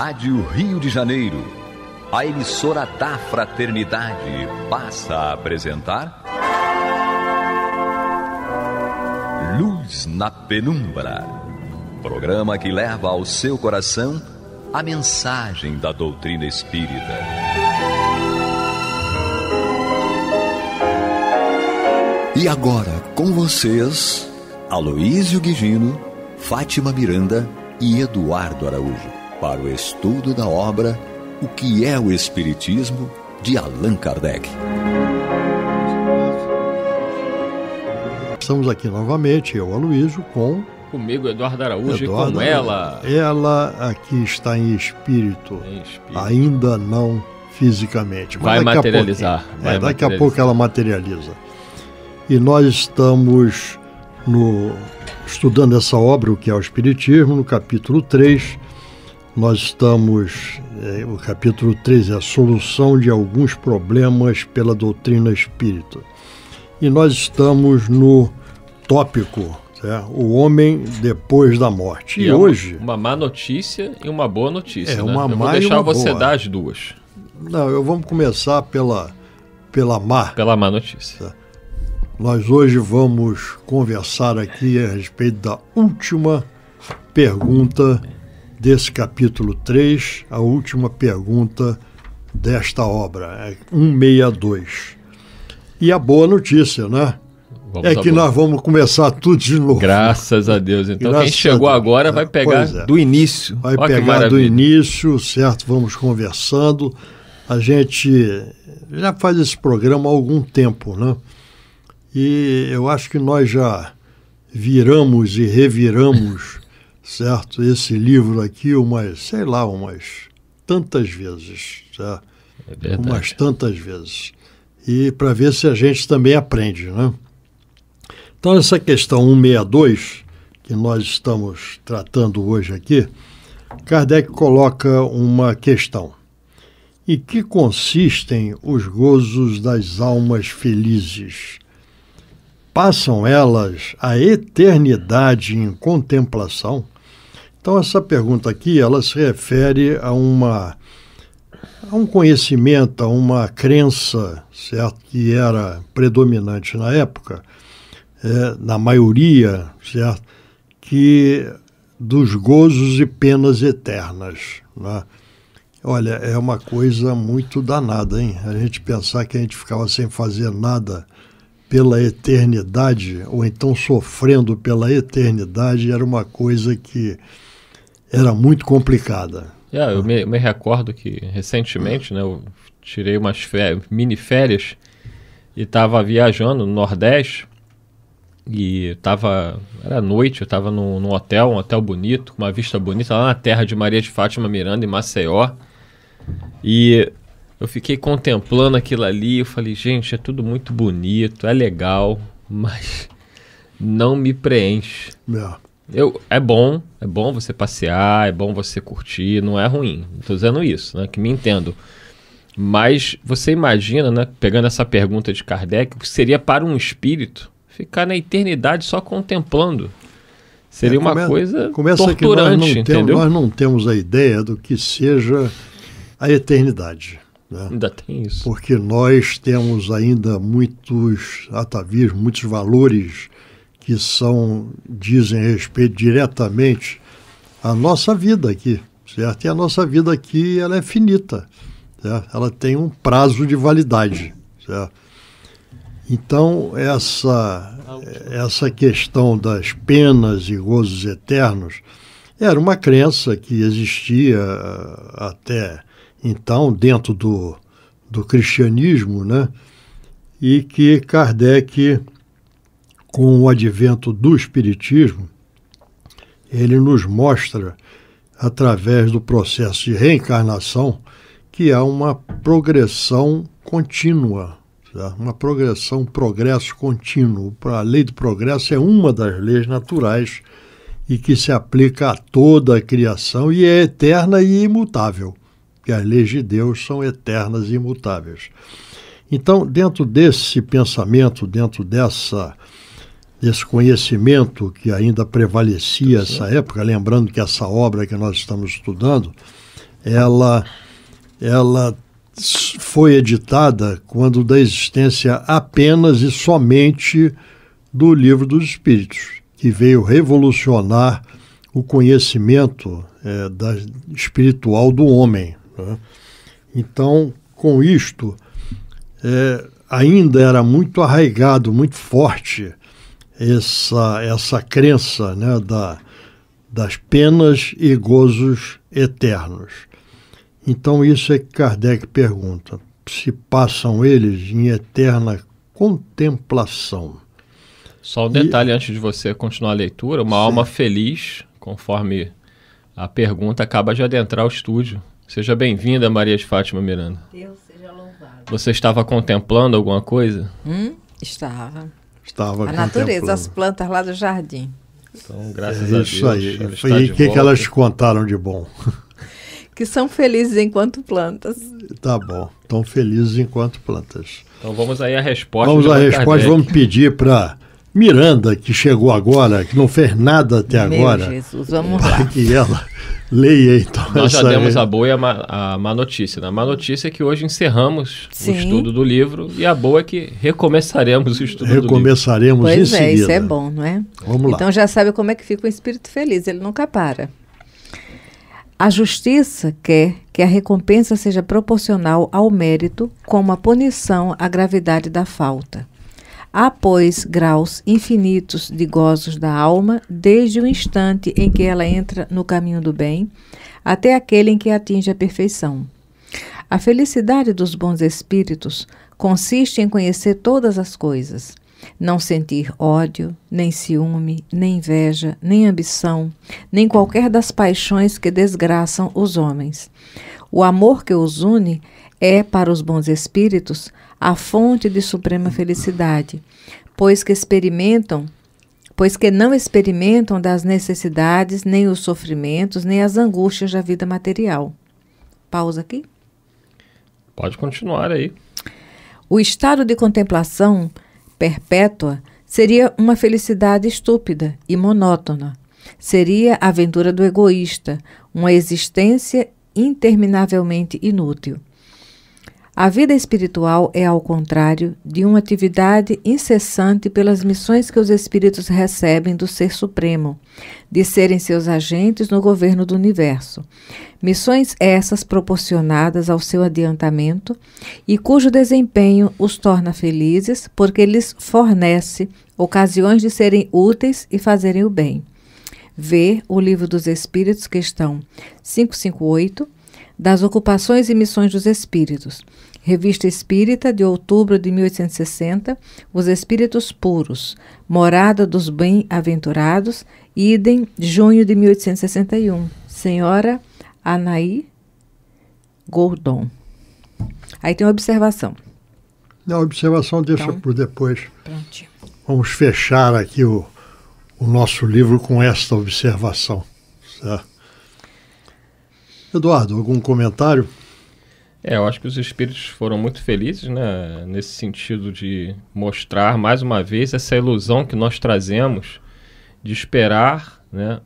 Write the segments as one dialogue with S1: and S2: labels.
S1: Rádio Rio de Janeiro, a emissora da Fraternidade, passa a apresentar Luz na Penumbra, programa que leva ao seu coração a mensagem da doutrina espírita. E agora, com vocês, Aloísio Guigino, Fátima Miranda e Eduardo Araújo, para o estudo da obra O que é o Espiritismo, de Allan Kardec.
S2: Estamos aqui novamente, eu, Aloísio,
S3: comigo, Eduardo Araújo, e com ela.
S2: Ela aqui está em espírito, ainda não fisicamente.
S3: Vai materializar.
S2: Daqui a pouco ela materializa. E nós estamos estudando essa obra, O que é o Espiritismo, no capítulo 3. Nós estamos, o capítulo 3 é a solução de alguns problemas pela doutrina espírita. E nós estamos no tópico, certo? O homem depois da morte. E hoje...
S3: Uma má notícia e uma boa notícia, né?
S2: Uma
S3: eu
S2: má
S3: vou deixar você
S2: boa.
S3: dar as duas.
S2: Não, vamos começar pela má.
S3: Pela má notícia.
S2: Certo? Nós hoje vamos conversar aqui a respeito da última pergunta desse capítulo 3, a última pergunta desta obra, 162. E a boa notícia, né? Nós vamos começar tudo de novo.
S3: Graças a Deus. Então quem chegou agora vai pegar do início.
S2: Vai pegar do início, certo? Vamos conversando. A gente já faz esse programa há algum tempo, né? E eu acho que nós já viramos e reviramos, certo? Esse livro aqui umas tantas vezes, certo?
S3: É verdade.
S2: Umas tantas vezes. E para ver se a gente também aprende, né? Então, essa questão 162, que nós estamos tratando hoje aqui, Kardec coloca uma questão. Em que consistem os gozos das almas felizes? Passam elas a eternidade em contemplação? Então, essa pergunta aqui, ela se refere a um conhecimento, a uma crença, certo, que era predominante na época, na maioria, certo, que dos gozos e penas eternas, né? Olha, é uma coisa muito danada, hein? A gente pensar que a gente ficava sem fazer nada pela eternidade, ou então sofrendo pela eternidade, era uma coisa que era muito complicada.
S3: Eu me recordo que recentemente, né, eu tirei umas mini férias e estava viajando no Nordeste e era noite, eu estava num hotel, um hotel bonito, com uma vista bonita lá na terra de Maria de Fátima Miranda, em Maceió, e eu fiquei contemplando aquilo ali, eu falei, gente, é tudo muito bonito, é legal, mas não me preenche. É bom você passear, é bom você curtir, não é ruim, não estou dizendo isso, né, que me entendo. Mas você imagina, né, pegando essa pergunta de Kardec, o que seria para um espírito ficar na eternidade só contemplando? Seria uma coisa torturante, entendeu?
S2: Nós não temos a ideia do que seja a eternidade, né?
S3: Ainda tem isso.
S2: Porque nós temos ainda muitos atavismos, muitos valores que dizem respeito diretamente à nossa vida aqui, certo? E a nossa vida aqui, ela é finita, certo? Ela tem um prazo de validade, certo? Então, essa questão das penas e gozos eternos era uma crença que existia até então dentro do cristianismo, né? E que Kardec, com o advento do espiritismo, ele nos mostra, através do processo de reencarnação, que há uma progressão contínua, certo? Um progresso contínuo. A lei do progresso é uma das leis naturais e que se aplica a toda a criação e é eterna e imutável, porque as leis de Deus são eternas e imutáveis. Então, dentro desse pensamento, dentro desse conhecimento que ainda prevalecia essa época, lembrando que essa obra que nós estamos estudando ela foi editada quando da existência apenas e somente do Livro dos Espíritos, que veio revolucionar o conhecimento espiritual do homem, né? Então, com isto, ainda era muito arraigado, muito forte essa crença, né, das penas e gozos eternos. Então, isso é que Kardec pergunta: se passam eles em eterna contemplação.
S3: Só um detalhe antes de você continuar a leitura: uma alma feliz, conforme a pergunta, acaba de adentrar o estúdio. Seja bem-vinda, Maria de Fátima Miranda.
S4: Deus seja louvado.
S3: Você estava contemplando alguma coisa?
S4: Estava.
S2: Estava
S4: a natureza, as plantas lá do jardim.
S3: Então, graças a Deus.
S2: Isso aí. E o que elas te contaram de bom?
S4: Que são felizes enquanto plantas.
S2: Tá bom. Estão felizes enquanto plantas.
S3: Então vamos aí à resposta.
S2: Vamos à resposta. Vamos pedir para Miranda, que chegou agora, que não fez nada até agora.
S4: Meu Jesus, vamos lá.
S2: Que ela leia então.
S3: Nós já demos a boa e a má notícia. A má notícia é que hoje encerramos o estudo do livro, e a boa é que recomeçaremos o estudo do livro.
S2: Recomeçaremos em seguida.
S4: Pois é, isso é bom, não é?
S2: Vamos lá.
S4: Então já sabe como é que fica o espírito feliz, ele nunca para. A justiça quer que a recompensa seja proporcional ao mérito, como a punição à gravidade da falta. Há, pois, graus infinitos de gozos da alma, desde o instante em que ela entra no caminho do bem, até aquele em que atinge a perfeição. A felicidade dos bons espíritos consiste em conhecer todas as coisas, não sentir ódio, nem ciúme, nem inveja, nem ambição, nem qualquer das paixões que desgraçam os homens. O amor que os une é, para os bons espíritos, a fonte de suprema felicidade, pois que não experimentam das necessidades, nem os sofrimentos, nem as angústias da vida material. Pausa aqui.
S3: Pode continuar aí.
S4: O estado de contemplação perpétua seria uma felicidade estúpida e monótona. Seria a aventura do egoísta, uma existência interminavelmente inútil. A vida espiritual é, ao contrário, de uma atividade incessante pelas missões que os espíritos recebem do Ser Supremo, de serem seus agentes no governo do universo. Missões essas proporcionadas ao seu adiantamento e cujo desempenho os torna felizes, porque lhes fornece ocasiões de serem úteis e fazerem o bem. Vê o Livro dos Espíritos, questão 558, das Ocupações e Missões dos Espíritos. Revista Espírita, de outubro de 1860, Os Espíritos Puros, Morada dos Bem-Aventurados, idem, junho de 1861. Senhora Anaí Gordon. Aí tem uma observação.
S2: A observação deixa então, por depois.
S4: Prontinho.
S2: Vamos fechar aqui o nosso livro com esta observação. Certo? Eduardo, algum comentário?
S3: Eu acho que os espíritos foram muito felizes, né, nesse sentido de mostrar mais uma vez essa ilusão que nós trazemos de esperar, né,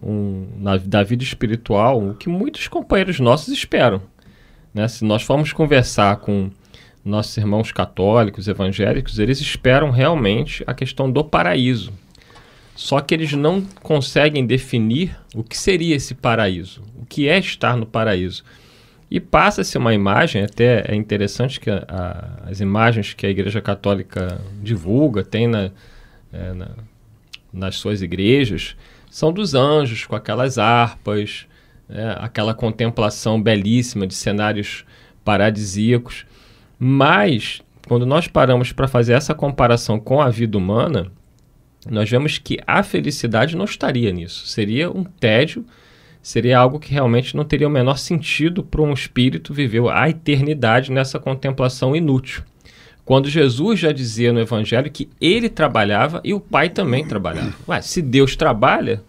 S3: da vida espiritual o que muitos companheiros nossos esperam, né? Se nós formos conversar com nossos irmãos católicos, evangélicos, eles esperam realmente a questão do paraíso. Só que eles não conseguem definir o que seria esse paraíso, o que é estar no paraíso. E passa-se uma imagem, até é interessante que as imagens que a Igreja Católica divulga, tem nas suas igrejas, são dos anjos com aquelas harpas, aquela contemplação belíssima de cenários paradisíacos. Mas, quando nós paramos para fazer essa comparação com a vida humana, nós vemos que a felicidade não estaria nisso. Seria um tédio, seria algo que realmente não teria o menor sentido para um espírito viver a eternidade nessa contemplação inútil. Quando Jesus já dizia no Evangelho que ele trabalhava e o Pai também trabalhava. Ué, se Deus trabalha,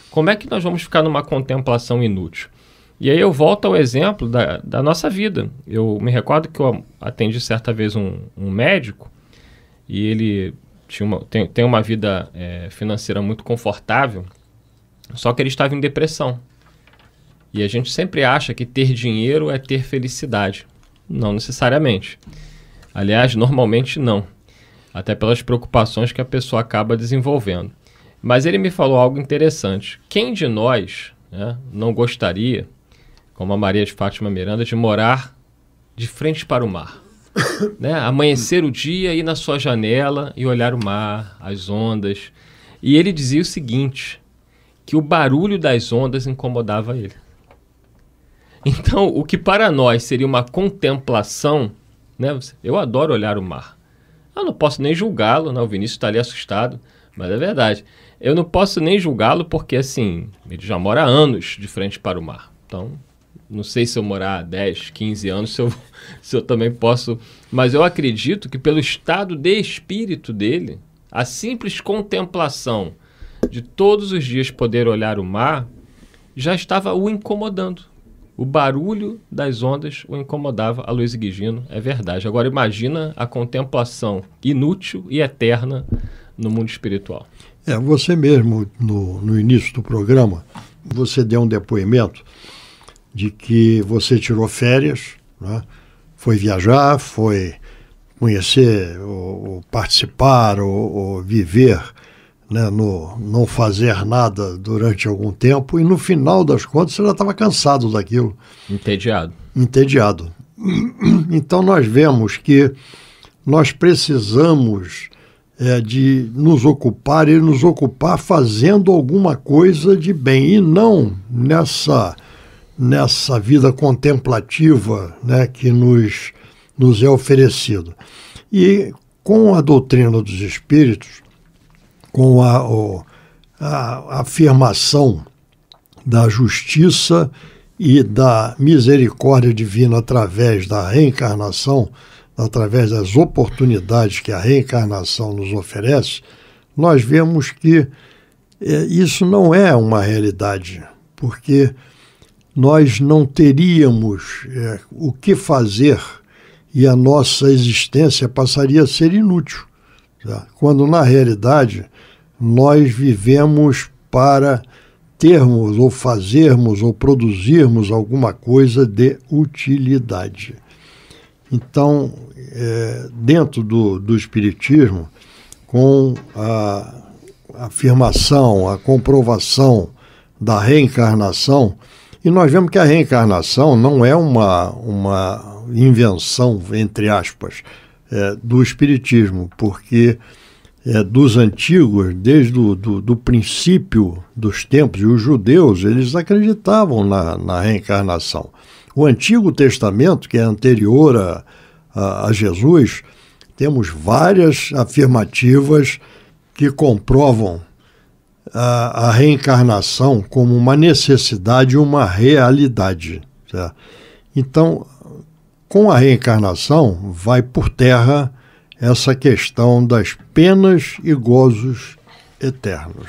S3: como é que nós vamos ficar numa contemplação inútil? E aí eu volto ao exemplo da nossa vida. Eu me recordo que eu atendi certa vez um médico e ele tem uma vida financeira muito confortável, só que ele estava em depressão. E a gente sempre acha que ter dinheiro é ter felicidade. Não necessariamente. Aliás, normalmente não. Até pelas preocupações que a pessoa acaba desenvolvendo. Mas ele me falou algo interessante. Quem de nós, né, não gostaria, como a Maria de Fátima Miranda, de morar de frente para o mar? Né? Amanhecer o dia, ir na sua janela e olhar o mar, as ondas. E ele dizia o seguinte, que o barulho das ondas incomodava ele. Então, o que para nós seria uma contemplação, né? Eu adoro olhar o mar. Eu não posso nem julgá-lo, né? O Vinícius está ali assustado, mas é verdade. Eu não posso nem julgá-lo porque, assim, ele já mora há anos de frente para o mar. Então, não sei se eu morar 10, 15 anos, se eu também posso... Mas eu acredito que pelo estado de espírito dele, a simples contemplação de todos os dias poder olhar o mar já estava o incomodando. O barulho das ondas o incomodava. Aloysio Guigino, é verdade. Agora imagina a contemplação inútil e eterna no mundo espiritual.
S2: Você mesmo, no início do programa, você deu um depoimento de que você tirou férias, né? Foi viajar, foi conhecer, ou participar, ou viver, né? Não fazer nada durante algum tempo, e no final das contas você já estava cansado daquilo.
S3: Entediado.
S2: Então nós vemos que nós precisamos de nos ocupar e nos ocupar fazendo alguma coisa de bem, e não nessa vida contemplativa, né, que nos é oferecido. E com a doutrina dos espíritos, com a afirmação da justiça e da misericórdia divina através da reencarnação, através das oportunidades que a reencarnação nos oferece, nós vemos que isso não é uma realidade, porque nós não teríamos o que fazer e a nossa existência passaria a ser inútil, tá? Quando, na realidade, nós vivemos para termos ou fazermos ou produzirmos alguma coisa de utilidade. Então, dentro do Espiritismo, com a afirmação, a comprovação da reencarnação, e nós vemos que a reencarnação não é uma invenção, entre aspas, do Espiritismo, porque dos antigos, desde do princípio dos tempos, e os judeus, eles acreditavam na reencarnação. O Antigo Testamento, que é anterior a Jesus, temos várias afirmativas que comprovam a reencarnação como uma necessidade e uma realidade. Certo? Então, com a reencarnação, vai por terra essa questão das penas e gozos eternos.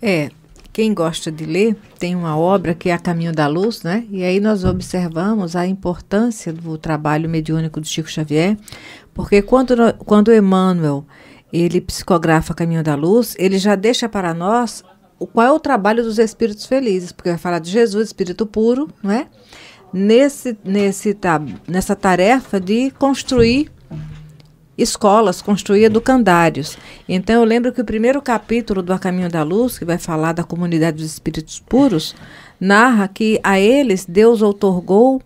S4: Certo? Quem gosta de ler, tem uma obra que é A Caminho da Luz, né? E aí nós observamos a importância do trabalho mediúnico do Chico Xavier, porque quando Emmanuel ele psicografa Caminho da Luz, ele já deixa para nós qual é o trabalho dos espíritos felizes, porque vai falar de Jesus, espírito puro, não é? Nessa tarefa de construir escolas, construir educandários. Então eu lembro que o primeiro capítulo do A Caminho da Luz, que vai falar da comunidade dos espíritos puros, narra que a eles Deus outorgou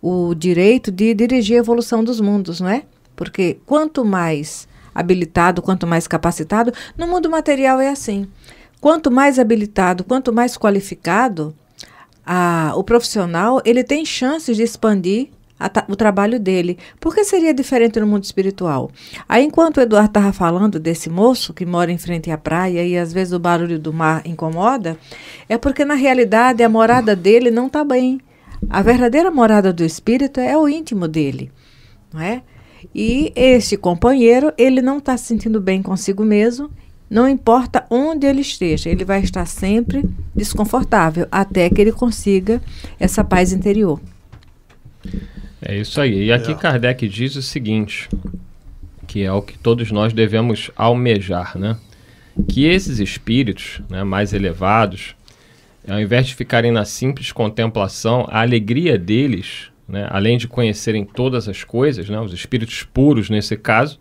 S4: o direito de dirigir a evolução dos mundos, não é? Porque quanto mais habilitado, quanto mais capacitado, no mundo material é assim. Quanto mais habilitado, quanto mais qualificado, o profissional, ele tem chances de expandir o trabalho dele. Por que seria diferente no mundo espiritual? Aí, enquanto o Eduardo estava falando desse moço que mora em frente à praia e às vezes o barulho do mar incomoda, é porque na realidade a morada dele não está bem. A verdadeira morada do espírito é o íntimo dele, não é? E este companheiro, ele não está se sentindo bem consigo mesmo, não importa onde ele esteja, ele vai estar sempre desconfortável, até que ele consiga essa paz interior.
S3: É isso aí. E aqui Kardec diz o seguinte, que é o que todos nós devemos almejar, né? Que esses espíritos, né, mais elevados, ao invés de ficarem na simples contemplação, a alegria deles, né, além de conhecerem todas as coisas, né, os espíritos puros nesse caso,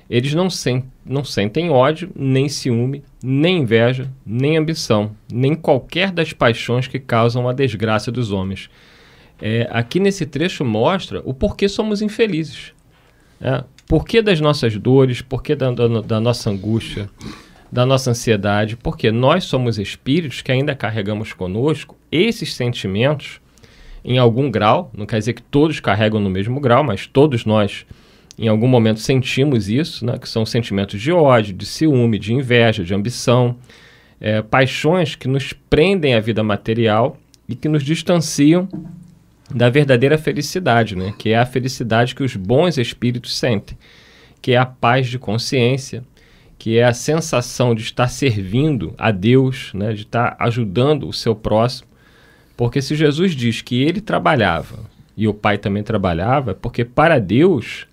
S3: eles não sentem ódio, nem ciúme, nem inveja, nem ambição, nem qualquer das paixões que causam a desgraça dos homens. Aqui nesse trecho mostra o porquê somos infelizes. Porquê das nossas dores, porquê da nossa angústia, da nossa ansiedade, porque nós somos espíritos que ainda carregamos conosco esses sentimentos em algum grau, não quer dizer que todos carregam no mesmo grau, mas todos nós em algum momento sentimos isso, né, que são sentimentos de ódio, de ciúme, de inveja, de ambição, paixões que nos prendem à vida material e que nos distanciam da verdadeira felicidade, né, que é a felicidade que os bons espíritos sentem, que é a paz de consciência, que é a sensação de estar servindo a Deus, né, de estar ajudando o seu próximo. Porque se Jesus diz que ele trabalhava e o Pai também trabalhava, é porque para Deus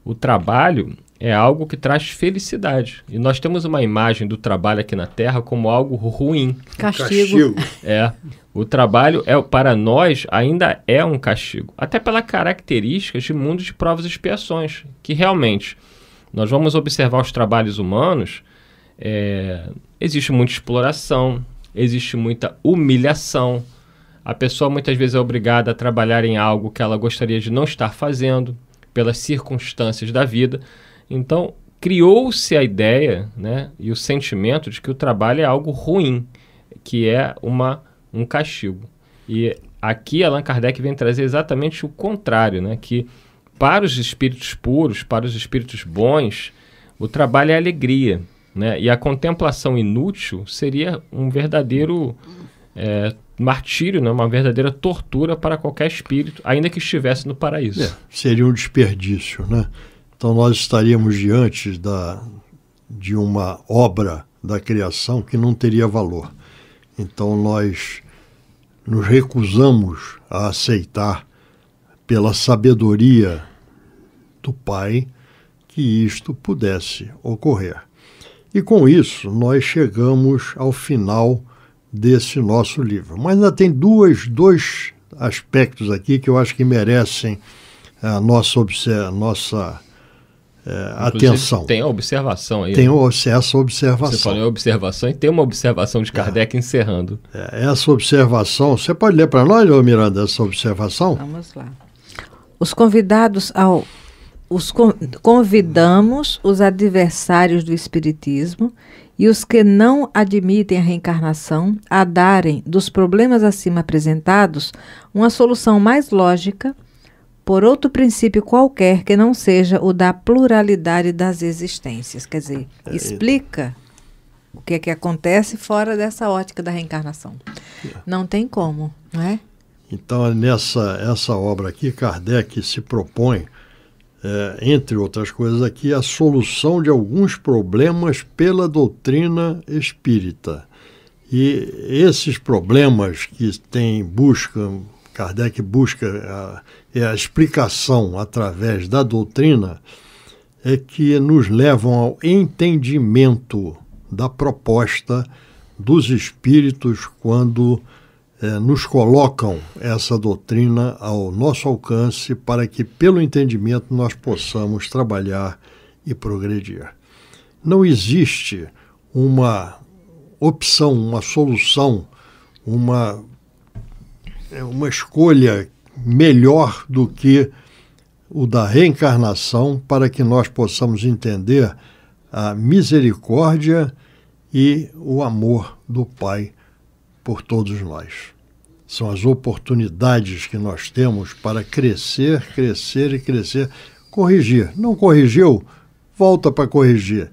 S3: o trabalho é algo que traz felicidade. E nós temos uma imagem do trabalho aqui na Terra como algo ruim.
S4: Castigo.
S3: O trabalho para nós ainda é um castigo. Até pela característica de mundo de provas e expiações, que realmente nós vamos observar os trabalhos humanos, existe muita exploração, existe muita humilhação. A pessoa muitas vezes é obrigada a trabalhar em algo que ela gostaria de não estar fazendo, pelas circunstâncias da vida. Então, criou-se a ideia, né, e o sentimento de que o trabalho é algo ruim, que é um castigo. E aqui Allan Kardec vem trazer exatamente o contrário, né, que para os espíritos puros, para os espíritos bons, o trabalho é alegria, né, e a contemplação inútil seria um verdadeiro martírio, né, uma verdadeira tortura para qualquer espírito, ainda que estivesse no paraíso.
S2: Seria um desperdício, né? Então nós estaríamos diante de uma obra da criação que não teria valor. Então nós nos recusamos a aceitar, pela sabedoria do Pai, que isto pudesse ocorrer. E com isso nós chegamos ao final desse nosso livro. Mas ainda tem dois aspectos aqui que eu acho que merecem a nossa atenção.
S3: Tem a observação aí.
S2: Tem essa observação.
S3: Você falou em observação e tem uma observação de Kardec encerrando.
S2: Essa observação, você pode ler para nós, Miranda, essa observação?
S4: Vamos lá. Convidamos os adversários do Espiritismo e os que não admitem a reencarnação a darem dos problemas acima apresentados uma solução mais lógica por outro princípio qualquer que não seja o da pluralidade das existências. Quer dizer, explica o que é que acontece fora dessa ótica da reencarnação. Não tem como, não é?
S2: Então, essa obra aqui, Kardec se propõe, entre outras coisas aqui, a solução de alguns problemas pela doutrina espírita. E esses problemas que Kardec busca a explicação através da doutrina, é que nos levam ao entendimento da proposta dos espíritos quando nos colocam essa doutrina ao nosso alcance para que, pelo entendimento, nós possamos trabalhar e progredir. Não existe uma opção, uma solução, uma escolha melhor do que o da reencarnação para que nós possamos entender a misericórdia e o amor do Pai por todos nós. São as oportunidades que nós temos para crescer e crescer. Corrigir. Não corrigiu? Volta para corrigir.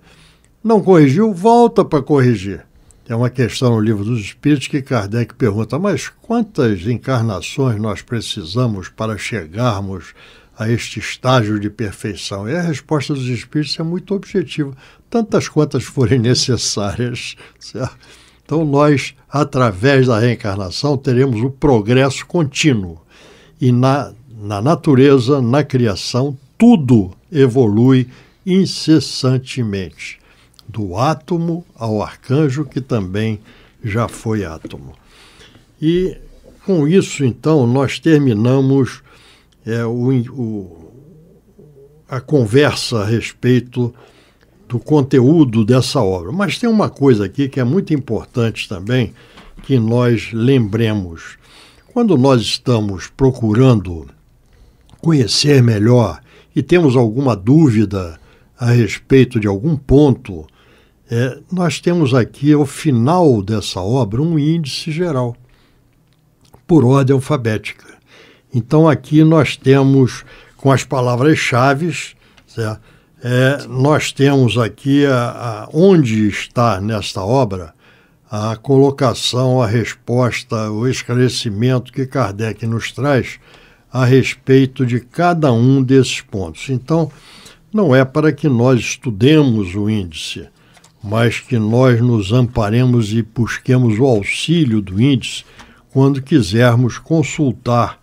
S2: Não corrigiu? Volta para corrigir. É uma questão no Livro dos Espíritos que Kardec pergunta, mas quantas encarnações nós precisamos para chegarmos a este estágio de perfeição? E a resposta dos Espíritos é muito objetiva. Tantas quantas forem necessárias, certo? Então nós, através da reencarnação, teremos o progresso contínuo. E na natureza, na criação, tudo evolui incessantemente. Do átomo ao arcanjo, que também já foi átomo. E com isso, então, nós terminamos a conversa a respeito do conteúdo dessa obra. Mas tem uma coisa aqui que é muito importante também, que nós lembremos. Quando nós estamos procurando conhecer melhor e temos alguma dúvida a respeito de algum ponto, nós temos aqui, ao final dessa obra, um índice geral, por ordem alfabética. Então, aqui nós temos, com as palavras-chave, nós temos aqui onde está nesta obra a colocação, a resposta, o esclarecimento que Kardec nos traz a respeito de cada um desses pontos. Então, não é para que nós estudemos o índice, mas que nós nos amparemos e busquemos o auxílio do índice quando quisermos consultar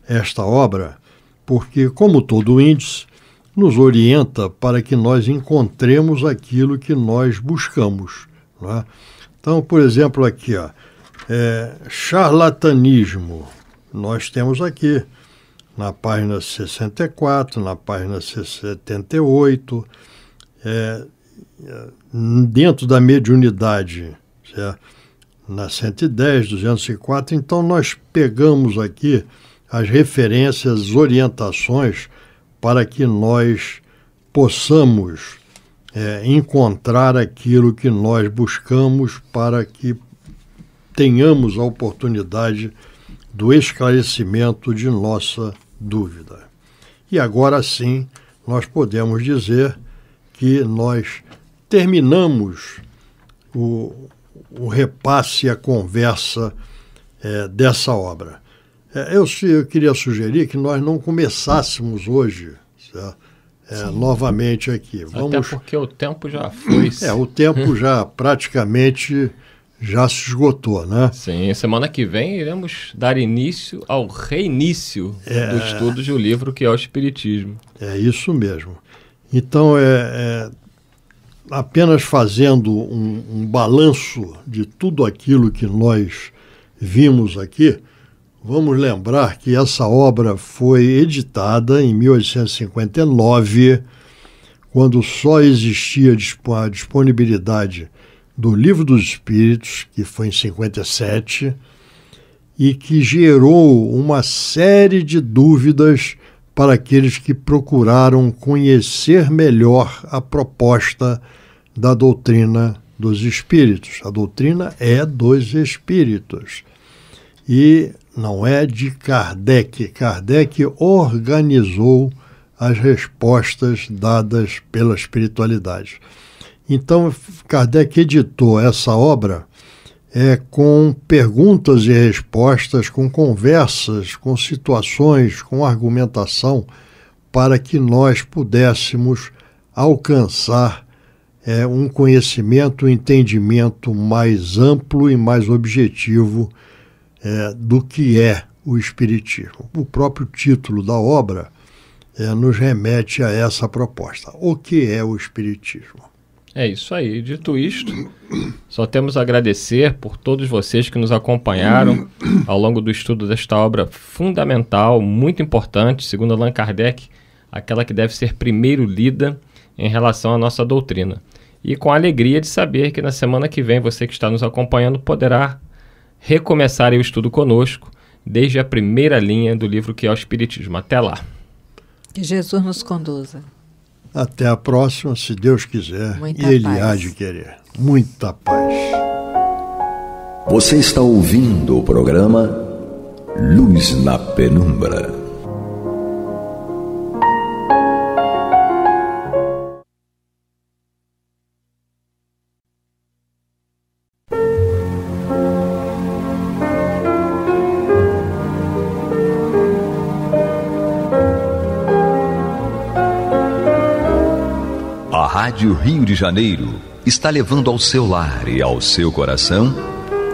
S2: esta obra, porque, como todo índice, nos orienta para que nós encontremos aquilo que nós buscamos. Não é? Então, por exemplo, aqui, charlatanismo, nós temos aqui, na página 64, na página 78, dentro da mediunidade, certo? Na 110, 204, então nós pegamos aqui as referências, as orientações para que nós possamos encontrar aquilo que nós buscamos para que tenhamos a oportunidade do esclarecimento de nossa dúvida. E agora sim, nós podemos dizer que nós terminamos o repasse, a conversa dessa obra. Eu queria sugerir que nós não começássemos hoje, novamente aqui.
S3: Até porque o tempo já foi.
S2: O tempo já praticamente já se esgotou, né?
S3: Sim, semana que vem iremos dar início ao reinício do estudo de um livro que é o Espiritismo.
S2: É isso mesmo. Então, apenas fazendo um balanço de tudo aquilo que nós vimos aqui, vamos lembrar que essa obra foi editada em 1859, quando só existia a disponibilidade do Livro dos Espíritos, que foi em 57, e que gerou uma série de dúvidas para aqueles que procuraram conhecer melhor a proposta da doutrina dos Espíritos. A doutrina é dos Espíritos e não é de Kardec. Kardec organizou as respostas dadas pela espiritualidade. Então, Kardec editou essa obra com perguntas e respostas, com conversas, com situações, com argumentação, para que nós pudéssemos alcançar um conhecimento, um entendimento mais amplo e mais objetivo do que é o Espiritismo. O próprio título da obra nos remete a essa proposta. O que é o Espiritismo?
S3: É isso aí. Dito isto, só temos a agradecer por todos vocês que nos acompanharam ao longo do estudo desta obra fundamental, muito importante, segundo Allan Kardec, aquela que deve ser primeiro lida em relação à nossa doutrina. E com a alegria de saber que na semana que vem você que está nos acompanhando poderá recomeçar o estudo conosco, desde a primeira linha do livro que é o Espiritismo. Até lá.
S4: Que Jesus nos conduza.
S2: Até a próxima, se Deus quiser,
S4: Muita
S2: e Ele
S4: paz.
S2: há de querer. Muita paz.
S1: Você está ouvindo o programa Luz na Penumbra. A Rádio Rio de Janeiro está levando ao seu lar e ao seu coração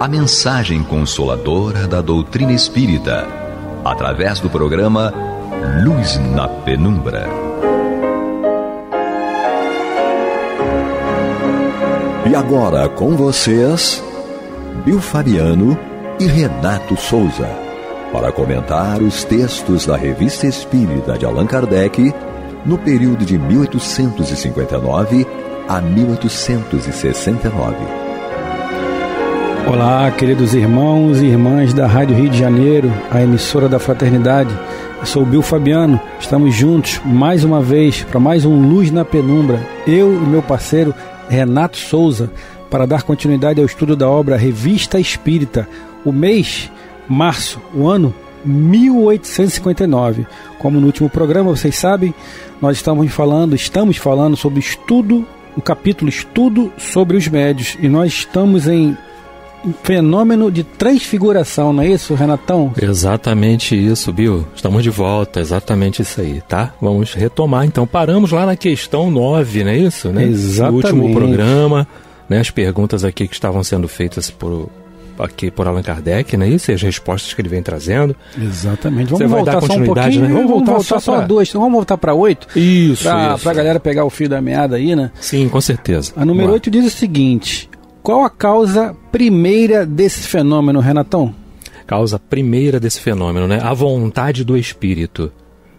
S1: a mensagem consoladora da doutrina espírita, através do programa Luz na Penumbra. E agora com vocês, Bill Fabiano e Renato Souza, para comentar os textos da Revista Espírita de Allan Kardec no período de 1859 a 1869.
S5: Olá, queridos irmãos e irmãs da Rádio Rio de Janeiro, a emissora da Fraternidade. Eu sou o Bill Fabiano, estamos juntos mais uma vez para mais um Luz na Penumbra, eu e meu parceiro Renato Souza, para dar continuidade ao estudo da obra Revista Espírita, o mês março, o ano 1859. Como no último programa, vocês sabem, nós estamos falando sobre estudo, o capítulo Estudo sobre os Médios, e nós estamos em fenômeno de transfiguração, não é isso, Renatão?
S6: Exatamente isso, Bill. Estamos de volta, exatamente isso aí, tá? Vamos retomar, então. Paramos lá na questão 9, não é isso? Né?
S5: Exatamente.
S6: No último programa, né, as perguntas aqui que estavam sendo feitas por Allan Kardec, não é isso? E as respostas que ele vem trazendo.
S5: Exatamente.
S6: Vamos voltar só um pouquinho,
S5: né? Vamos voltar só pra 2, vamos voltar para 8?
S6: Isso.
S5: Pra galera pegar o fio da meada aí, né?
S6: Sim, com certeza.
S5: A número 8 diz o seguinte: qual a causa primeira desse fenômeno, Renatão?
S6: Causa primeira desse fenômeno, né? A vontade do Espírito.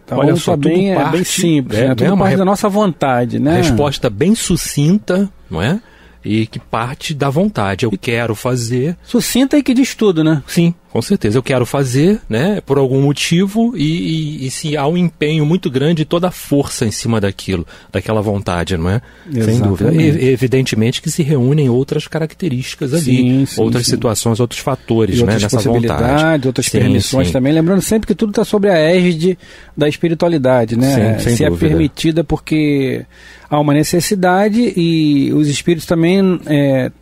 S5: Então,
S6: olha só, tudo
S5: bem,
S6: parte,
S5: é bem simples, né? Tudo parte da nossa vontade, né?
S6: Resposta bem sucinta, não é? E que parte da vontade. Eu quero fazer.
S5: Sucinta e que diz tudo, né?
S6: Sim, com certeza. Eu quero fazer, né? Por algum motivo e se há um empenho muito grande, toda a força em cima daquilo, daquela vontade, não é?
S5: Exatamente.
S6: Sem dúvida. Evidentemente que se reúnem outras características ali, outras situações, outros fatores,
S5: outras,
S6: né? Nessa vontade.
S5: Outras permissões também. Lembrando sempre que tudo está sobre a égide da espiritualidade, né?
S6: Sim,
S5: se é permitida porque há uma necessidade, e os espíritos também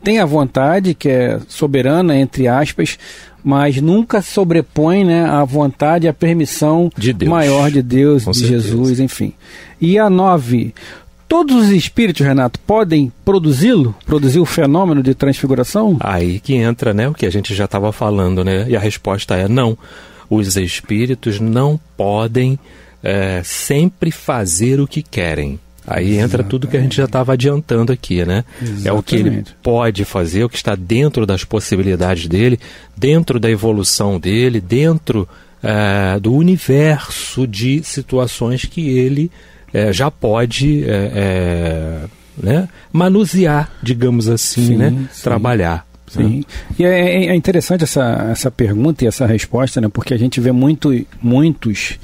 S5: têm a vontade, que é soberana, entre aspas, mas nunca sobrepõe, né, a vontade e a permissão
S6: de Deus,
S5: maior de Deus, de Jesus, enfim. E a 9, todos os espíritos, Renato, podem produzir o fenômeno de transfiguração?
S6: Aí que entra, né, o que a gente já estava falando, né? E a resposta é não. Os espíritos não podem sempre fazer o que querem. Aí entra tudo que a gente já estava adiantando aqui, né? Exatamente. É o que ele pode fazer, o que está dentro das possibilidades dele, dentro da evolução dele, dentro do universo de situações que ele já pode né, manusear, digamos assim, sim, né? Sim. Trabalhar.
S5: Sim. E é interessante essa pergunta e essa resposta, né? Porque a gente vê muitos...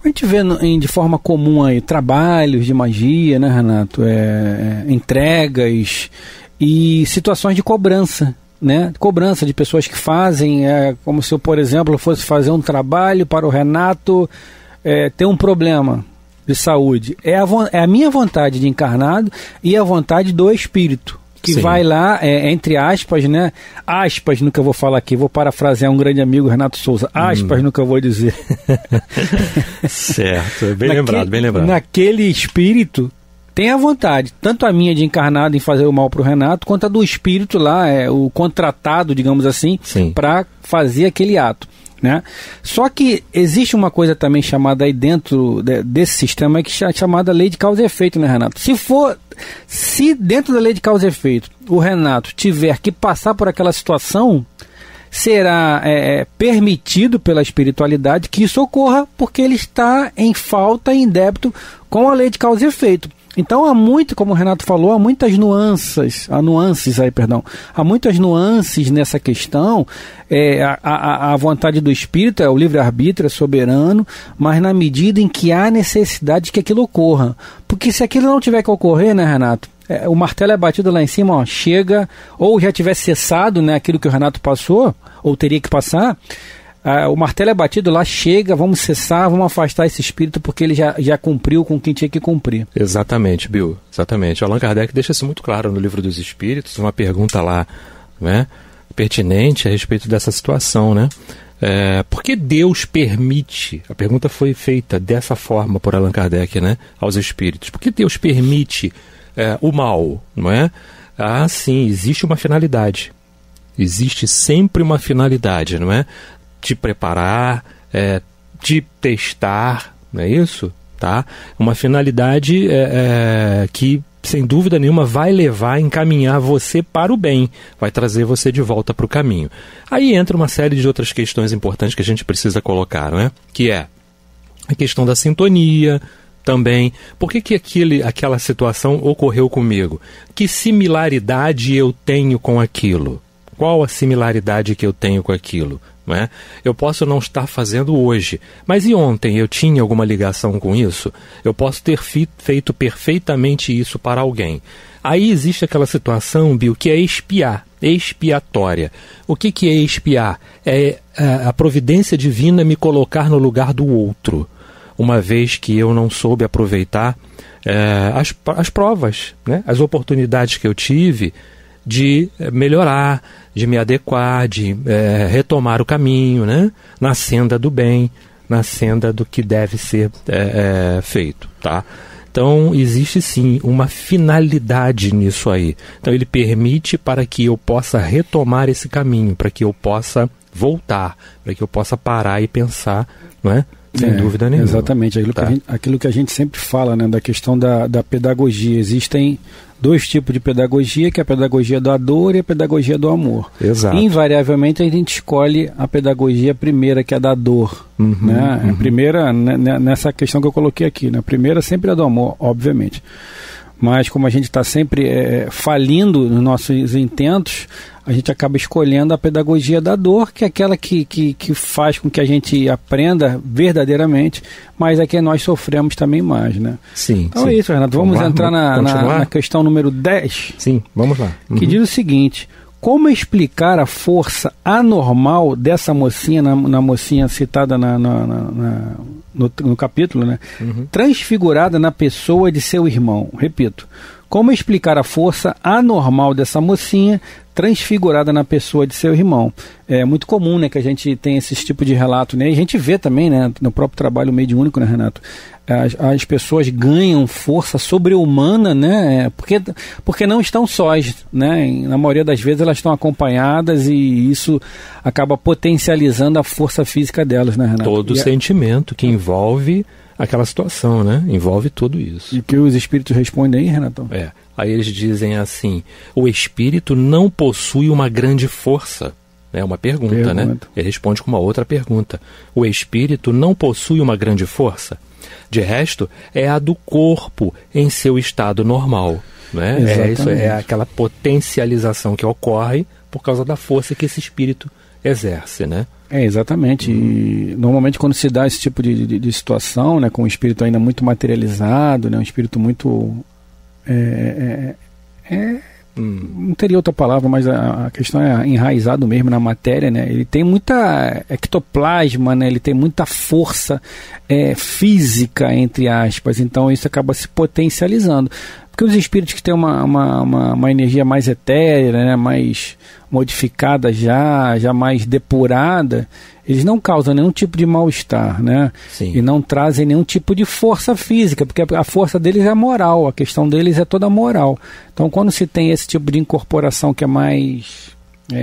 S5: A gente vê de forma comum aí trabalhos de magia, né, Renato? Entregas e situações de cobrança, né? Cobrança de pessoas que fazem, como se eu, por exemplo, fosse fazer um trabalho para o Renato ter um problema de saúde. É a minha vontade de encarnado e a vontade do espírito, que sim, vai lá, entre aspas, né? Aspas no que eu vou falar aqui, vou parafrasear um grande amigo, Renato Souza, aspas no que eu vou dizer.
S6: Certo, bem lembrado.
S5: Naquele espírito tem a vontade, tanto a minha de encarnado em fazer o mal para o Renato, quanto a do espírito lá, o contratado, digamos assim, para fazer aquele ato, né? Só que existe uma coisa também chamada aí dentro desse sistema, que é chamada lei de causa e efeito, né, Renato? Se dentro da lei de causa e efeito o Renato tiver que passar por aquela situação, será permitido pela espiritualidade que isso ocorra, porque ele está em falta, em débito com a lei de causa e efeito. Então como o Renato falou, há muitas nuances nessa questão. A vontade do espírito, o livre-arbítrio, é soberano, mas na medida em que há necessidade que aquilo ocorra. Porque se aquilo não tiver que ocorrer, né, Renato? O martelo é batido lá em cima, chega, ou já tivesse cessado, né, aquilo que o Renato passou, ou teria que passar. O martelo é batido lá, chega, vamos cessar, vamos afastar esse espírito, porque ele já cumpriu com quem tinha que cumprir.
S6: Exatamente, Bill, exatamente. Allan Kardec deixa isso muito claro no Livro dos Espíritos, uma pergunta lá, né, pertinente a respeito dessa situação, né? Por que Deus permite, a pergunta foi feita dessa forma por Allan Kardec, né, aos espíritos, por que Deus permite o mal, não é? Sim, existe uma finalidade, existe sempre uma finalidade, não é? De preparar, de testar, não é isso? Tá? Uma finalidade que sem dúvida nenhuma, vai levar, encaminhar você para o bem, vai trazer você de volta para o caminho. Aí entra uma série de outras questões importantes que a gente precisa colocar, não é? Que é a questão da sintonia também. Por que aquela situação ocorreu comigo? Que similaridade eu tenho com aquilo? Qual a similaridade que eu tenho com aquilo? Não é? Eu posso não estar fazendo hoje, mas e ontem eu tinha alguma ligação com isso? Eu posso ter feito perfeitamente isso para alguém. Aí existe aquela situação, Bill, que é expiatória. O que é expiar? É a providência divina me colocar no lugar do outro, uma vez que eu não soube aproveitar as provas, né? As oportunidades que eu tive de melhorar, de me adequar, de retomar o caminho, né? Na senda do bem, na senda do que deve ser feito, tá? Então, existe sim uma finalidade nisso aí. Então, ele permite para que eu possa retomar esse caminho, para que eu possa voltar, para que eu possa parar e pensar, não é? Sem dúvida nenhuma.
S5: Exatamente, aquilo que a gente sempre fala, né, da questão da pedagogia. Existem dois tipos de pedagogia, que é a pedagogia da dor e a pedagogia do amor.
S6: Exato.
S5: Invariavelmente a gente escolhe a pedagogia primeira, que é a da dor. Né? A primeira, nessa questão que eu coloquei aqui, né? A primeira sempre é a do amor, obviamente. Mas como a gente está sempre falindo nos nossos intentos, a gente acaba escolhendo a pedagogia da dor, que é aquela que faz com que a gente aprenda verdadeiramente, mas é que nós sofremos também mais, né?
S6: Sim.
S5: Então
S6: sim.
S5: É isso, Renato. Vamos entrar na questão número 10.
S6: Sim, vamos lá.
S5: Que diz o seguinte: como explicar a força anormal dessa mocinha, na mocinha citada no capítulo, né? Transfigurada na pessoa de seu irmão? Repito, como explicar a força anormal dessa mocinha transfigurada na pessoa de seu irmão? É muito comum, né, que a gente tem esse tipo de relato, né? E a gente vê também, né, no próprio trabalho mediúnico, né, Renato? As pessoas ganham força sobre-humana, né? Porque não estão sós, né? Na maioria das vezes elas estão acompanhadas e isso acaba potencializando a força física delas, né, Renato?
S6: Todo sentimento que envolve aquela situação, né? Envolve tudo isso.
S5: E o que os espíritos respondem aí, Renato?
S6: Aí eles dizem assim: o espírito não possui uma grande força. É uma pergunta, né? Ele responde com uma outra pergunta. O espírito não possui uma grande força? De resto, é a do corpo em seu estado normal. Né? É aquela potencialização que ocorre por causa da força que esse espírito exerce, né?
S5: Exatamente. E normalmente quando se dá esse tipo de situação, né, com o espírito ainda muito materializado, né, um espírito muito... não teria outra palavra, mas a questão é enraizado mesmo na matéria, né? Ele tem muita ectoplasma, né? Ele tem muita força física, entre aspas, então isso acaba se potencializando. Porque os espíritos que têm uma energia mais etérea, né? Mais modificada já mais depurada, eles não causam nenhum tipo de mal-estar, né?
S6: Sim.
S5: E não trazem nenhum tipo de força física, porque a força deles é moral, a questão deles é toda moral. Então, quando se tem esse tipo de incorporação que é mais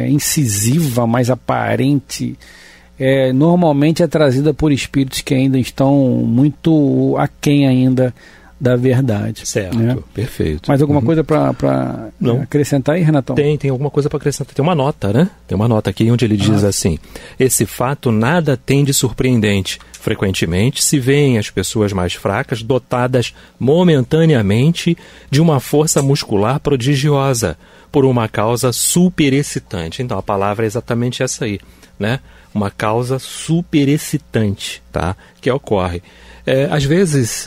S5: incisiva, mais aparente, normalmente é trazida por espíritos que ainda estão muito aquém ainda da verdade.
S6: Certo,
S5: né?
S6: Perfeito.
S5: Mais alguma coisa para acrescentar aí, Renatão?
S6: Tem alguma coisa para acrescentar. Tem uma nota, né? Tem uma nota aqui onde ele diz assim: esse fato nada tem de surpreendente. Frequentemente se veem as pessoas mais fracas dotadas momentaneamente de uma força muscular prodigiosa por uma causa superexcitante. Então a palavra é exatamente essa aí, né? Uma causa superexcitante, tá? Que ocorre. Às vezes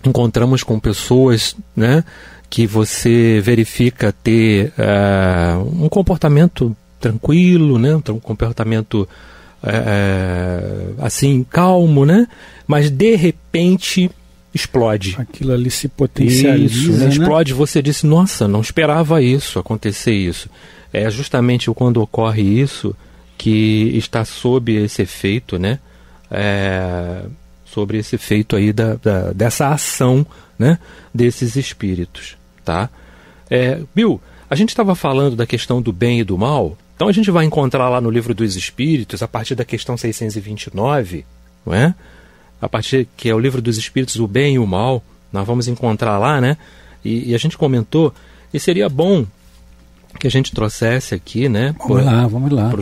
S6: encontramos com pessoas, né, que você verifica ter um comportamento tranquilo, né, um comportamento assim, calmo, né, mas de repente explode.
S5: Aquilo ali se potencializa,
S6: isso, né? Explode. Você disse: nossa, não esperava isso, acontecer isso. É justamente quando ocorre isso que está sob esse efeito, né, sobre esse efeito aí dessa ação, né, desses espíritos, tá? Bill, a gente estava falando da questão do bem e do mal, então a gente vai encontrar lá no Livro dos Espíritos, a partir da questão 629, não é? A partir que é o Livro dos Espíritos, o bem e o mal, nós vamos encontrar lá, né? E a gente comentou, e seria bom que a gente trouxesse aqui, né?
S5: Vamos lá.
S6: Para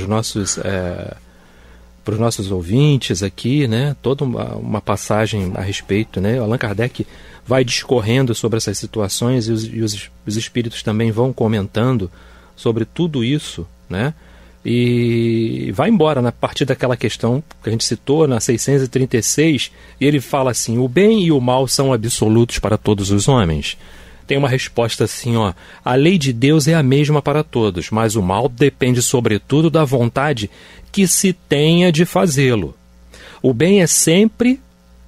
S6: os nossos ouvintes aqui, né? Toda uma passagem a respeito, né? Allan Kardec vai discorrendo sobre essas situações e os espíritos também vão comentando sobre tudo isso, né? E vai embora na partir daquela questão que a gente citou na 636, e ele fala assim: o bem e o mal são absolutos para todos os homens. Tem uma resposta assim, ó: a lei de Deus é a mesma para todos, mas o mal depende sobretudo da vontade que se tenha de fazê-lo. O bem é sempre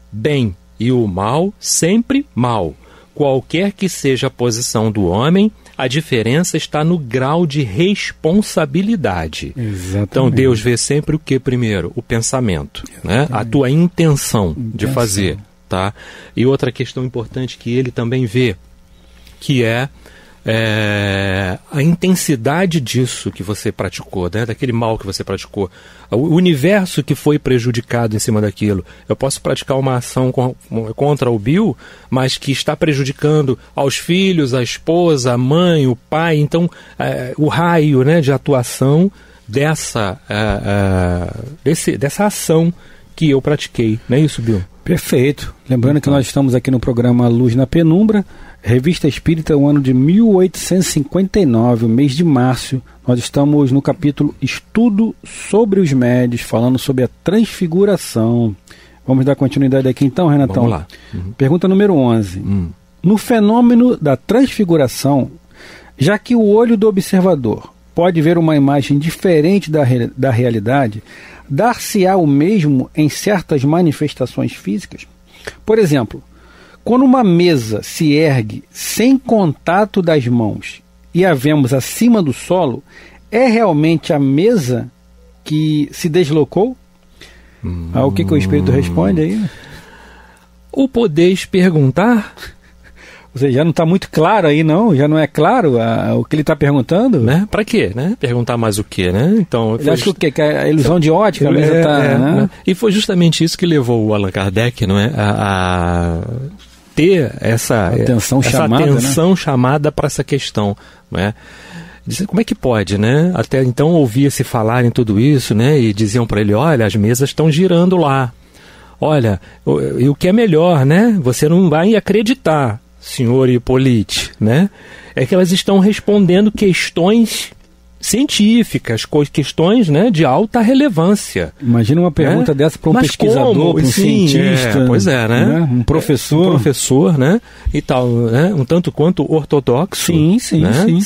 S6: bem e o mal sempre mal. Qualquer que seja a posição do homem, a diferença está no grau de responsabilidade.
S5: Exatamente.
S6: Então Deus vê sempre o que primeiro? O pensamento, né? A tua intenção de fazer, tá? E outra questão importante que ele também vê, que é a intensidade disso que você praticou, né? Daquele mal que você praticou, o universo que foi prejudicado em cima daquilo. Eu posso praticar uma ação contra o Bill, mas que está prejudicando aos filhos, a esposa, a mãe, o pai. Então, o raio, né, de atuação dessa ação que eu pratiquei. Não é isso, Bill?
S5: Perfeito. Lembrando que nós estamos aqui no programa Luz na Penumbra, Revista Espírita, o ano de 1859, o mês de março. Nós estamos no capítulo Estudo sobre os Médios, falando sobre a transfiguração. Vamos dar continuidade aqui então, Renatão?
S6: Vamos lá.
S5: Pergunta número 11. No fenômeno da transfiguração, já que o olho do observador pode ver uma imagem diferente da realidade, dar-se-á o mesmo em certas manifestações físicas? Por exemplo, quando uma mesa se ergue sem contato das mãos e a vemos acima do solo, é realmente a mesa que se deslocou? O que o Espírito responde aí?
S6: O podeis perguntar?
S5: Ou seja, já não está muito claro aí, não? Já não é claro o que ele está perguntando?
S6: Né? Para quê? Né? Perguntar mais o quê? Né? Então,
S5: ele acha que a ilusão de ótica, a mesa está... Né?
S6: E foi justamente isso que levou o Allan Kardec, não é? a ter essa atenção chamada para essa questão, não é? Como é que pode, né? Até então ouvia-se falar em tudo isso, né? E diziam para ele: olha, as mesas estão girando lá. Olha, e o que é melhor, né? Você não vai acreditar, senhor Hipólite, né? É que elas estão respondendo questões científicas, questões, né, de alta relevância.
S5: Imagina uma pergunta dessa para um pesquisador, para um cientista.
S6: Pois é, né?
S5: Um professor.
S6: Um professor, né? E tal, né? Um tanto quanto ortodoxo.
S5: Sim,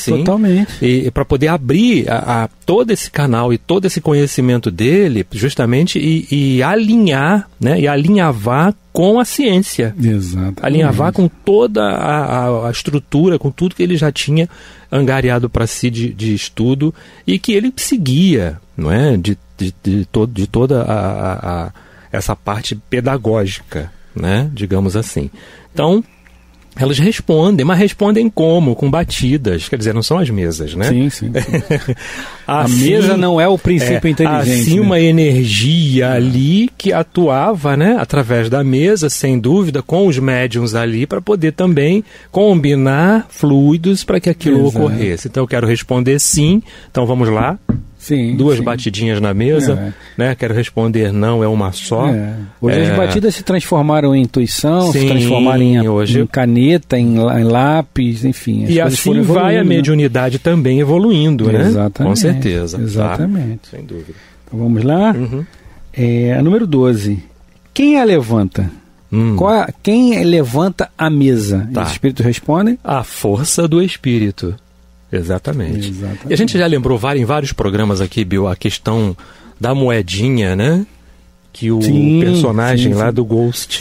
S5: totalmente.
S6: E para poder abrir todo esse canal e todo esse conhecimento dele, justamente, e alinhar, né? E alinhavar com a ciência.
S5: Exatamente.
S6: Alinhavar com toda a estrutura, com tudo que ele já tinha angariado para si de estudo e que ele seguia, não é? De toda essa parte pedagógica, né? Digamos assim. Então, elas respondem, mas respondem como? Com batidas, quer dizer, não são as mesas, né?
S5: Sim. A mesa não é o princípio inteligente.
S6: Assim, uma energia ali que atuava, né, através da mesa, sem dúvida, com os médiuns ali, para poder também combinar fluidos para que aquilo ocorresse. Então, eu quero responder sim. Então, vamos lá.
S5: Sim,
S6: duas batidinhas na mesa, né? Quero responder não, é uma só.
S5: Hoje as batidas se transformaram em intuição, se transformaram em caneta, em lápis, enfim.
S6: E assim vai a mediunidade também evoluindo, né?
S5: Exatamente.
S6: Com certeza.
S5: Exatamente.
S6: Sem dúvida.
S5: Então vamos lá. A número 12. Quem a levanta? Quem levanta a mesa? Os espíritos respondem?
S6: A força do espírito. Exatamente. E a gente já lembrou em vários programas aqui, Bill, a questão da moedinha, né? Que o personagem lá do Ghost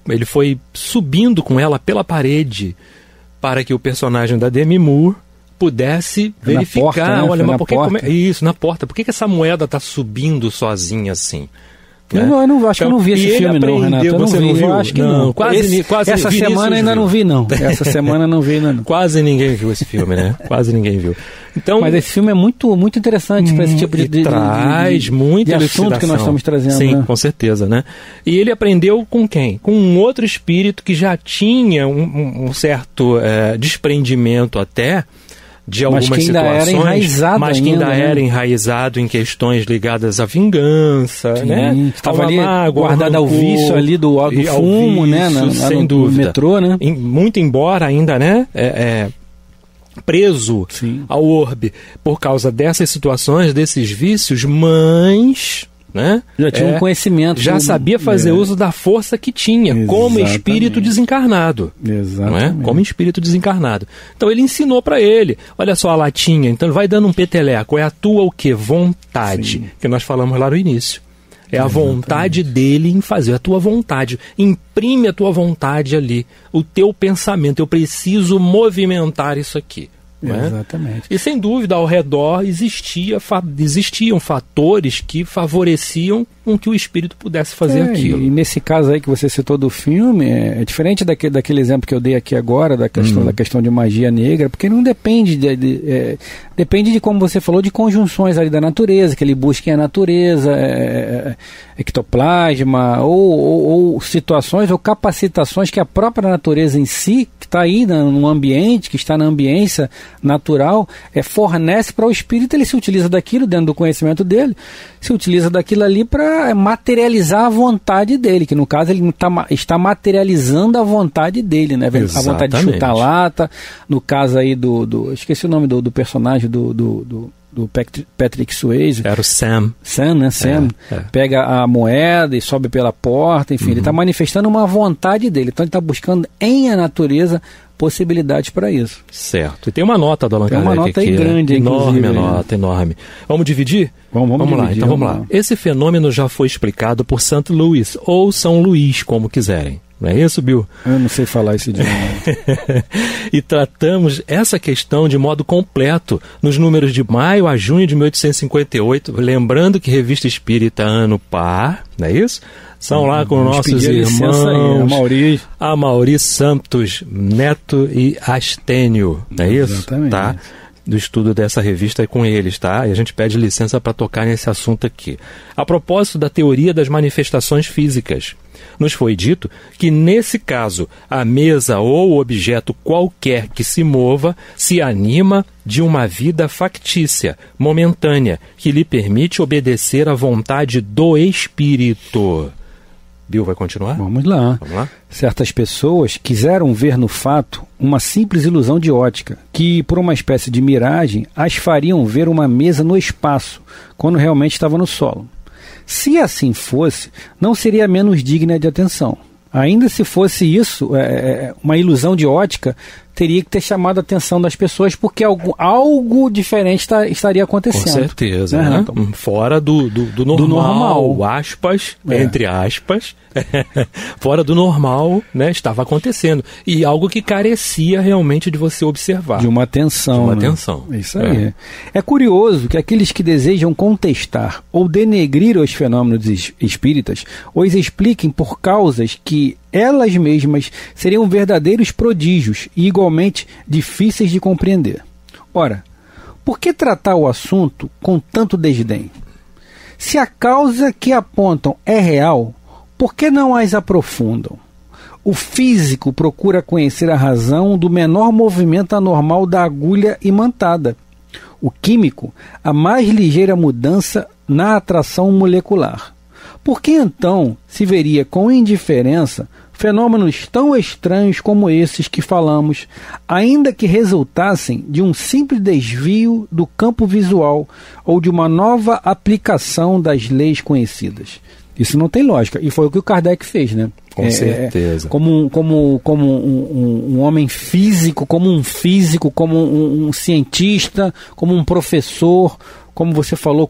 S6: ele foi subindo com ela pela parede para que o personagem da Demi Moore pudesse verificar.
S5: Porta, né?
S6: Olha, mas por que isso, na porta? Por que essa moeda está subindo sozinha assim?
S5: Eu não acho que eu não vi esse filme, não, Renato. Eu não vi, eu acho que não.
S6: Quase
S5: essa semana ainda não vi, não. Essa semana não vi, não.
S6: Quase ninguém viu esse filme, né? Quase ninguém viu. Então,
S5: mas esse filme é muito, muito interessante para esse tipo de
S6: muita
S5: assunto que nós estamos trazendo.
S6: Sim,
S5: né?
S6: Com certeza, né? E ele aprendeu com quem? Com um outro espírito que já tinha um certo desprendimento até de algumas situações, mas que ainda era enraizado em questões ligadas à vingança, sim, né?
S5: Estava ali guardado ao vício ali do fumo, né?
S6: Sem dúvida.
S5: No metrô, né?
S6: Muito embora ainda, né? Preso ao orbe por causa dessas situações, desses vícios, mas... né?
S5: Já tinha um conhecimento.
S6: Já sabia fazer uso da força que tinha, como espírito desencarnado.
S5: Exatamente.
S6: Não é? Como espírito desencarnado. Então ele ensinou para ele, olha só a latinha, então ele vai dando um peteleco, é a tua o quê? Vontade, que nós falamos lá no início. É a vontade dele em fazer, a tua vontade. Imprime a tua vontade ali, o teu pensamento, eu preciso movimentar isso aqui.
S5: Exatamente.
S6: E sem dúvida ao redor existiam fatores que favoreciam com que o espírito pudesse fazer aquilo.
S5: E nesse caso aí que você citou do filme, é diferente daquele exemplo que eu dei aqui agora, da questão de magia negra, porque não depende depende de, como você falou, de conjunções ali da natureza, que ele busca a natureza, ectoplasma, ou situações ou capacitações que a própria natureza em si, que está aí no ambiente, que está na ambiência natural, fornece para o espírito. Ele se utiliza daquilo dentro do conhecimento dele, se utiliza daquilo ali para materializar a vontade dele, que no caso ele está materializando a vontade dele, né? A vontade de chutar lata, no caso aí esqueci o nome do personagem do Patrick Swayze.
S6: Era o Sam.
S5: Sam, né? Sam pega a moeda e sobe pela porta, enfim, ele está manifestando uma vontade dele, então ele está buscando em a natureza possibilidades para isso.
S6: Certo. E tem uma nota do Allan Kardec
S5: aqui. Tem uma nota aí grande,
S6: enorme, nota enorme. Vamos dividir?
S5: Vamos dividir,
S6: lá. Então vamos lá. Esse fenômeno já foi explicado por St. Louis, ou São Luís, como quiserem. Não é isso, Bill?
S5: Eu não sei falar esse idioma.
S6: E tratamos essa questão de modo completo nos números de maio a junho de 1858, lembrando que Revista Espírita ano par, não é isso? São lá com nossos irmãos
S5: aí,
S6: Amaury Santos Neto e Astênio, não é isso?
S5: Exatamente.
S6: Tá? Do estudo dessa revista é com eles, tá? E a gente pede licença para tocar nesse assunto aqui. A propósito da teoria das manifestações físicas, nos foi dito que, nesse caso, a mesa ou objeto qualquer que se mova se anima de uma vida factícia, momentânea, que lhe permite obedecer à vontade do espírito. Bill, vai continuar?
S5: Vamos lá. Certas pessoas quiseram ver no fato uma simples ilusão de ótica, que, por uma espécie de miragem, as fariam ver uma mesa no espaço, quando realmente estava no solo. Se assim fosse, não seria menos digna de atenção. Ainda se fosse isso, uma ilusão de ótica, teria que ter chamado a atenção das pessoas, porque algo diferente estaria acontecendo.
S6: Com certeza, né? Fora do normal, aspas, entre aspas, fora do normal, né, estava acontecendo. E algo que carecia realmente de você observar.
S5: De uma atenção.
S6: De uma atenção.
S5: Isso aí. É curioso que aqueles que desejam contestar ou denegrir os fenômenos espíritas os expliquem por causas que elas mesmas seriam verdadeiros prodígios e igualmente difíceis de compreender. Ora, por que tratar o assunto com tanto desdém? Se a causa que apontam é real, por que não as aprofundam? O físico procura conhecer a razão do menor movimento anormal da agulha imantada. O químico, a mais ligeira mudança na atração molecular. Por que então se veria com indiferença fenômenos tão estranhos como esses que falamos, ainda que resultassem de um simples desvio do campo visual ou de uma nova aplicação das leis conhecidas? Isso não tem lógica. E foi o que o Kardec fez, né?
S6: Com certeza.
S5: Como um homem físico, como um cientista, como um professor, como você falou,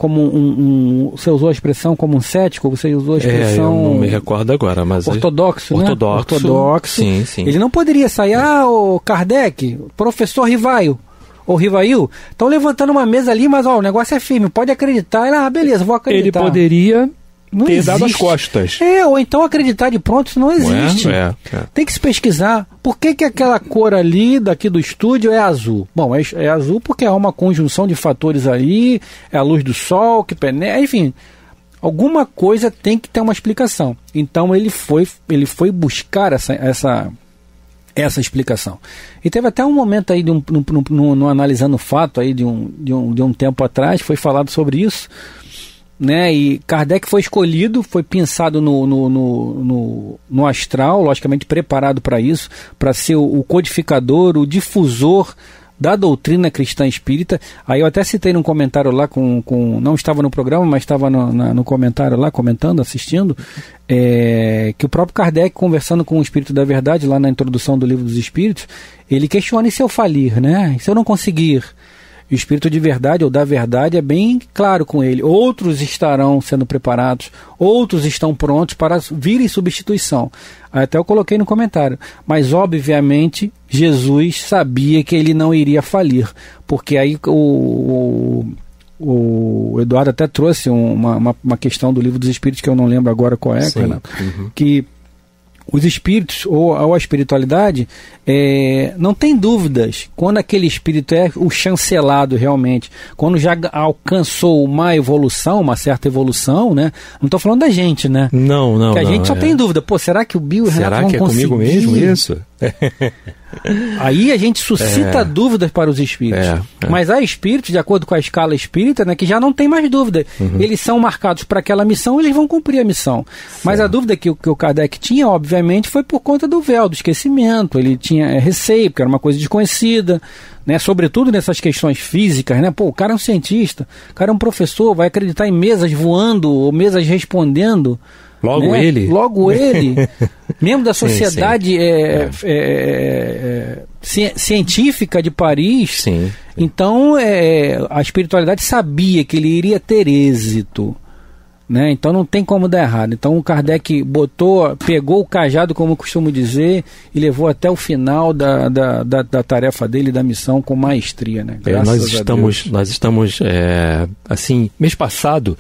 S5: você usou a expressão como um cético, você usou a expressão...
S6: eu não me recordo agora, mas...
S5: Ortodoxo, né? Ortodoxo.
S6: Sim, sim.
S5: Ele não poderia sair, o Kardec, professor Rivaio, ou Rivail, estão levantando uma mesa ali, mas o negócio é firme, pode acreditar. Beleza, vou acreditar.
S6: Ele poderia
S5: não
S6: ter
S5: existe.
S6: Dado as costas.
S5: Ou então acreditar de pronto, isso não existe. Tem que se pesquisar. Por que aquela cor ali, daqui do estúdio, é azul? Bom, é azul porque há uma conjunção de fatores ali, é a luz do sol que penetra, enfim... Alguma coisa tem que ter uma explicação. Então ele foi buscar essa explicação. E teve até um momento aí, no analisando o fato aí de um tempo atrás, foi falado sobre isso, né? E Kardec foi escolhido, foi pensado no astral, logicamente preparado para isso, para ser o codificador, o difusor da doutrina cristã espírita. Aí eu até citei num comentário lá, não estava no programa, mas estava no comentário lá, comentando, assistindo, que o próprio Kardec, conversando com o Espírito da Verdade, lá na introdução do Livro dos Espíritos, ele questiona: e se eu falir, né? E se eu não conseguir? O Espírito de Verdade, ou da Verdade, é bem claro com ele. Outros estarão sendo preparados, outros estão prontos para vir em substituição. Até eu coloquei no comentário. Mas, obviamente, Jesus sabia que ele não iria falir. Porque aí o Eduardo até trouxe uma questão do Livro dos Espíritos, que eu não lembro agora qual é, que os espíritos, ou a espiritualidade, não tem dúvidas. Quando aquele espírito é o chancelado realmente, quando já alcançou uma evolução, uma certa evolução, né? Não estou falando da gente, né?
S6: Não.
S5: Que a gente só tem dúvida. Pô, será que o Bill e o Renato vão conseguir?
S6: Será que é comigo mesmo isso?
S5: Aí a gente suscita dúvidas para os espíritos. Mas há espíritos, de acordo com a escala espírita, né, que já não tem mais dúvida. Eles são marcados para aquela missão, eles vão cumprir a missão. Mas a dúvida que o Kardec tinha, obviamente, foi por conta do véu, do esquecimento. Ele tinha receio, porque era uma coisa desconhecida, né, sobretudo nessas questões físicas, né? Pô, o cara é um cientista, o cara é um professor, vai acreditar em mesas voando ou mesas respondendo.
S6: Logo,
S5: né?
S6: ele.
S5: Logo ele, membro da Sociedade Científica de Paris.
S6: Sim.
S5: Então, a espiritualidade sabia que ele iria ter êxito, né? Então não tem como dar errado. Então o Kardec pegou o cajado, como eu costumo dizer, e levou até o final da tarefa dele, da missão, com maestria, né?
S6: Nós estamos assim, mês passado,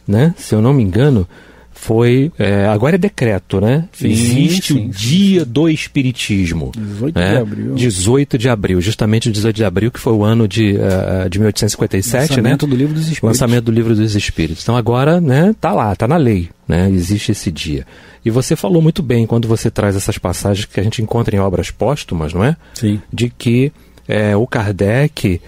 S6: né? Se eu não me engano, foi, agora é decreto, né?
S5: Sim,
S6: existe o Dia do Espiritismo.
S5: 18 de abril.
S6: 18 de abril, justamente o 18 de abril, que foi o ano de 1857,
S5: lançamento, né? Do Livro dos Espíritos.
S6: Lançamento do Livro dos Espíritos. Então agora, né, tá lá, tá na lei, né? Existe esse dia. E você falou muito bem quando você traz essas passagens que a gente encontra em obras póstumas, não é?
S5: Sim.
S6: De que o Kardec...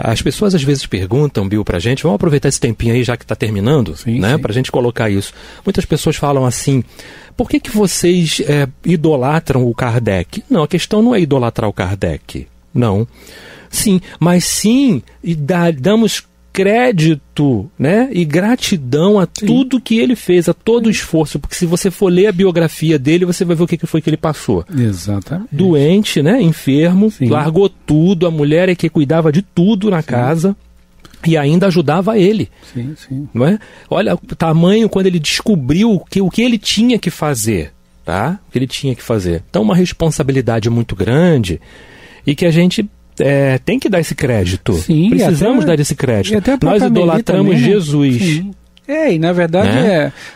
S6: as pessoas às vezes perguntam, Bill, pra gente, vamos aproveitar esse tempinho aí já que está terminando, né, pra gente colocar isso. Muitas pessoas falam assim: por que vocês idolatram o Kardec? Não, a questão não é idolatrar o Kardec, não. Sim, mas sim, damos crédito, né, e gratidão a tudo que ele fez, a todo o esforço, porque se você for ler a biografia dele, você vai ver o que foi que ele passou.
S5: Exatamente.
S6: Doente, né, enfermo, largou tudo, a mulher é que cuidava de tudo na casa e ainda ajudava ele.
S5: Sim.
S6: Não é? Olha o tamanho quando ele descobriu o que ele tinha que fazer, tá? O que ele tinha que fazer. Então, uma responsabilidade muito grande e que a gente tem que dar esse crédito.
S5: Sim,
S6: precisamos dar esse crédito. Nós idolatramos também, Jesus.
S5: Sim. E na verdade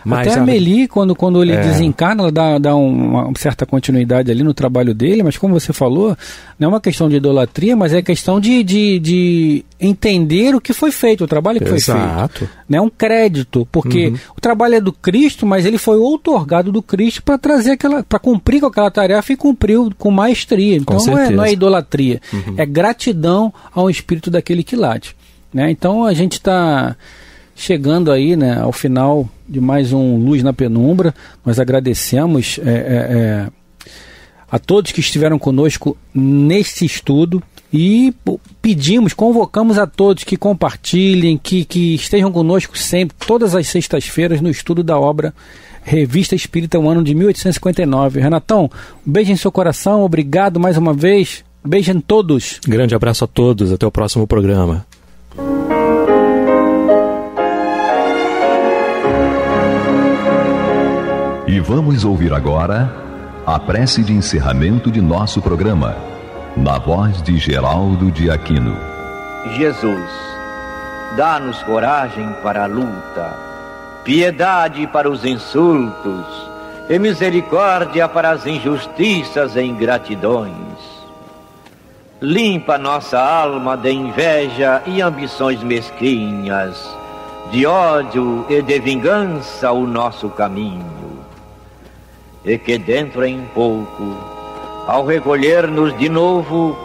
S5: até a Meli, quando ele desencarna, ela dá uma certa continuidade ali no trabalho dele, mas como você falou, não é uma questão de idolatria, mas é questão de entender o que foi feito, o trabalho que foi feito. Não é um crédito, porque o trabalho é do Cristo, mas ele foi outorgado do Cristo para trazer para cumprir com aquela tarefa, e cumpriu com maestria. Então não é idolatria, é gratidão ao espírito daquele que late, né? Então a gente está chegando aí, né, ao final de mais um Luz na Penumbra. Nós agradecemos a todos que estiveram conosco nesse estudo e convocamos a todos que compartilhem, que estejam conosco sempre, todas as sextas-feiras, no estudo da obra Revista Espírita, o ano de 1859. Renatão, um beijo em seu coração, obrigado mais uma vez, beijo em todos.
S6: Grande abraço a todos, até o próximo programa.
S1: E vamos ouvir agora a prece de encerramento de nosso programa, na voz de Geraldo de Aquino.
S7: Jesus, dá-nos coragem para a luta, piedade para os insultos e misericórdia para as injustiças e ingratidões. Limpa nossa alma de inveja e ambições mesquinhas, de ódio e de vingança o nosso caminho. E que dentro em pouco, ao recolher-nos de novo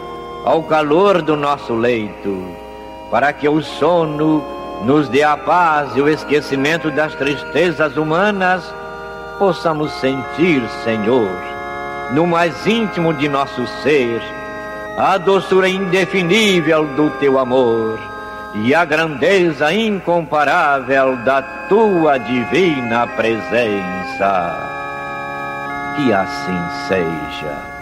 S7: ao calor do nosso leito, para que o sono nos dê a paz e o esquecimento das tristezas humanas, possamos sentir, Senhor, no mais íntimo de nosso ser, a doçura indefinível do Teu amor e a grandeza incomparável da Tua divina presença. Que assim seja.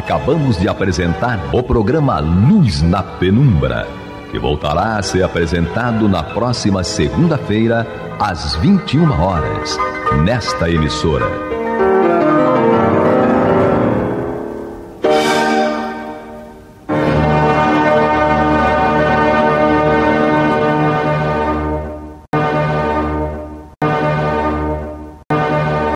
S1: Acabamos de apresentar o programa Luz na Penumbra, que voltará a ser apresentado na próxima segunda-feira, às 21 horas, nesta emissora.